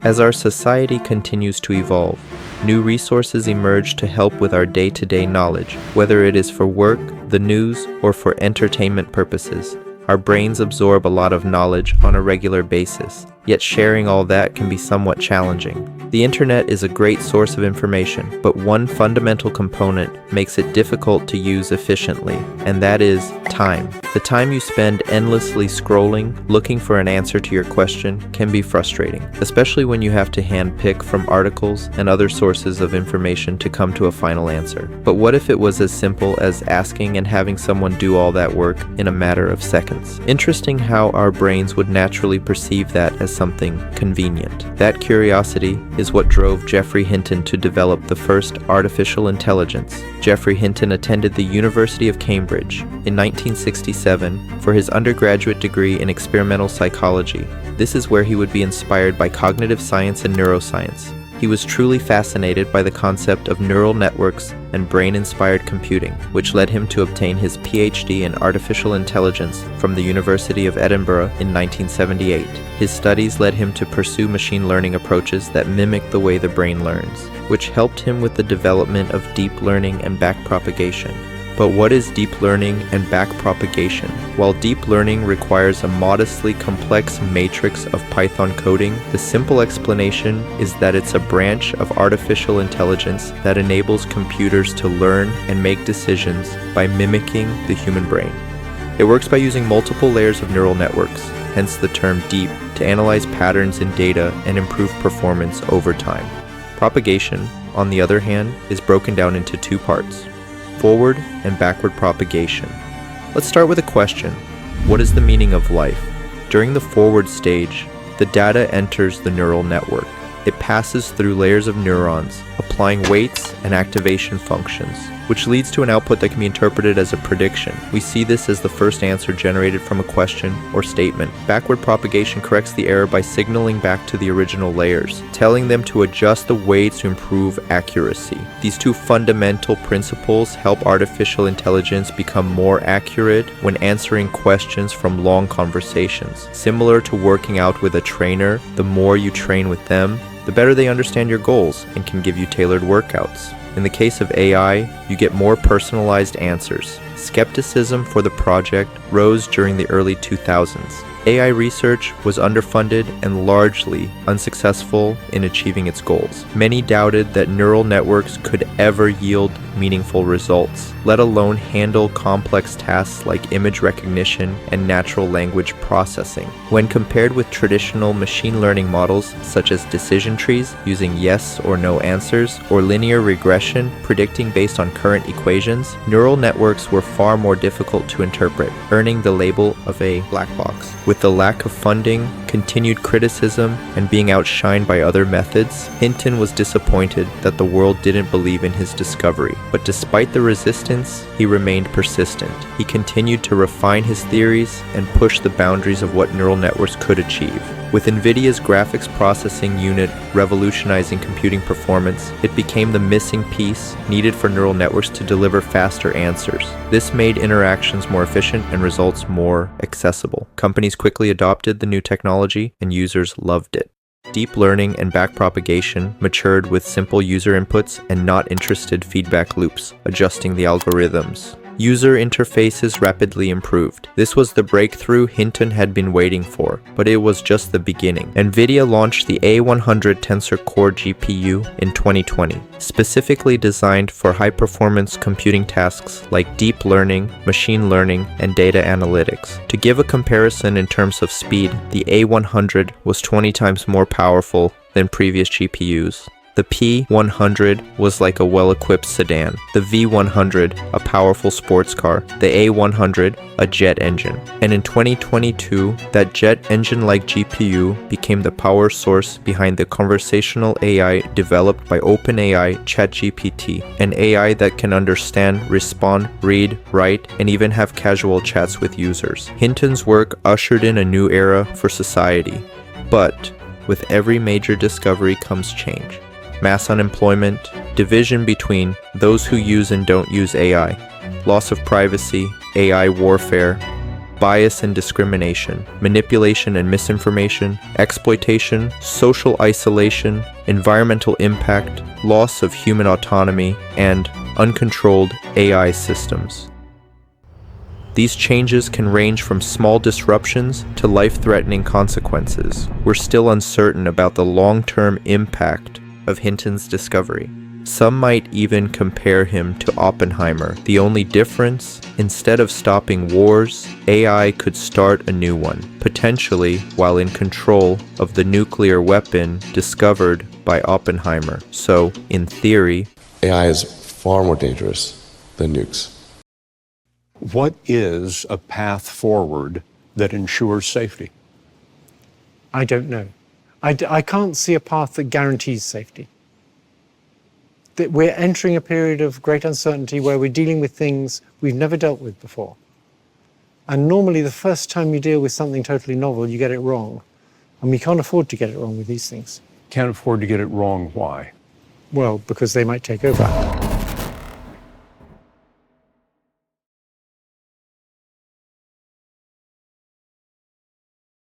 As our society continues to evolve, new resources emerge to help with our day-to-day knowledge, whether it is for work, the news, or for entertainment purposes. Our brains absorb a lot of knowledge on a regular basis, yet sharing all that can be somewhat challenging. The internet is a great source of information, but one fundamental component makes it difficult to use efficiently, and that is time. The time you spend endlessly scrolling, looking for an answer to your question, can be frustrating, especially when you have to handpick from articles and other sources of information to come to a final answer. But what if it was as simple as asking and having someone do all that work in a matter of seconds? Interesting how our brains would naturally perceive that as something convenient. That curiosity is what drove Geoffrey Hinton to develop the first artificial intelligence. Geoffrey Hinton attended the University of Cambridge in 1967 for his undergraduate degree in experimental psychology. This is where he would be inspired by cognitive science and neuroscience. He was truly fascinated by the concept of neural networks and brain-inspired computing, which led him to obtain his PhD in artificial intelligence from the University of Edinburgh in 1978. His studies led him to pursue machine learning approaches that mimic the way the brain learns, which helped him with the development of deep learning and backpropagation. But what is deep learning and backpropagation? While deep learning requires a modestly complex matrix of Python coding, the simple explanation is that it's a branch of artificial intelligence that enables computers to learn and make decisions by mimicking the human brain. It works by using multiple layers of neural networks, hence the term deep, to analyze patterns in data and improve performance over time. Propagation, on the other hand, is broken down into two parts: forward and backward propagation. Let's start with a question. What is the meaning of life? During the forward stage, the data enters the neural network. It passes through layers of neurons, applying weights and activation functions, which leads to an output that can be interpreted as a prediction. We see this as the first answer generated from a question or statement. Backward propagation corrects the error by signaling back to the original layers, telling them to adjust the weights to improve accuracy. These two fundamental principles help artificial intelligence become more accurate when answering questions from long conversations. Similar to working out with a trainer, the more you train with them, the better they understand your goals and can give you tailored workouts. In the case of AI, you get more personalized answers. Skepticism for the project rose during the early 2000s. AI research was underfunded and largely unsuccessful in achieving its goals. Many doubted that neural networks could ever yield meaningful results, let alone handle complex tasks like image recognition and natural language processing. When compared with traditional machine learning models such as decision trees using yes or no answers, or linear regression predicting based on current equations, neural networks were far more difficult to interpret, earning the label of a black box. With the lack of funding, continued criticism, and being outshined by other methods, Hinton was disappointed that the world didn't believe in his discovery. But despite the resistance, he remained persistent. He continued to refine his theories and push the boundaries of what neural networks could achieve. With NVIDIA's graphics processing unit revolutionizing computing performance, it became the missing piece needed for neural networks to deliver faster answers. This made interactions more efficient and results more accessible. Companies quickly adopted the new technology, and users loved it. Deep learning and backpropagation matured with simple user inputs and not interested feedback loops, adjusting the algorithms. User interfaces rapidly improved. This was the breakthrough Hinton had been waiting for, but it was just the beginning. NVIDIA launched the A100 Tensor Core GPU in 2020, specifically designed for high-performance computing tasks like deep learning, machine learning, and data analytics. To give a comparison in terms of speed, the A100 was 20 times more powerful than previous GPUs. The P100 was like a well-equipped sedan, the V100 a powerful sports car, the A100 a jet engine. And in 2022, that jet engine-like GPU became the power source behind the conversational AI developed by OpenAI ChatGPT, an AI that can understand, respond, read, write, and even have casual chats with users. Hinton's work ushered in a new era for society. But with every major discovery comes change. Mass unemployment, division between those who use and don't use AI, loss of privacy, AI warfare, bias and discrimination, manipulation and misinformation, exploitation, social isolation, environmental impact, loss of human autonomy, and uncontrolled AI systems. These changes can range from small disruptions to life-threatening consequences. We're still uncertain about the long-term impact of Hinton's discovery. Some might even compare him to Oppenheimer. The only difference, instead of stopping wars, AI could start a new one, potentially while in control of the nuclear weapon discovered by Oppenheimer. So, in theory, AI is far more dangerous than nukes. What is a path forward that ensures safety? I don't know. I can't see a path that guarantees safety. That we're entering a period of great uncertainty where we're dealing with things we've never dealt with before. And normally the first time you deal with something totally novel, you get it wrong. And we can't afford to get it wrong with these things. Can't afford to get it wrong. Why? Well, because they might take over.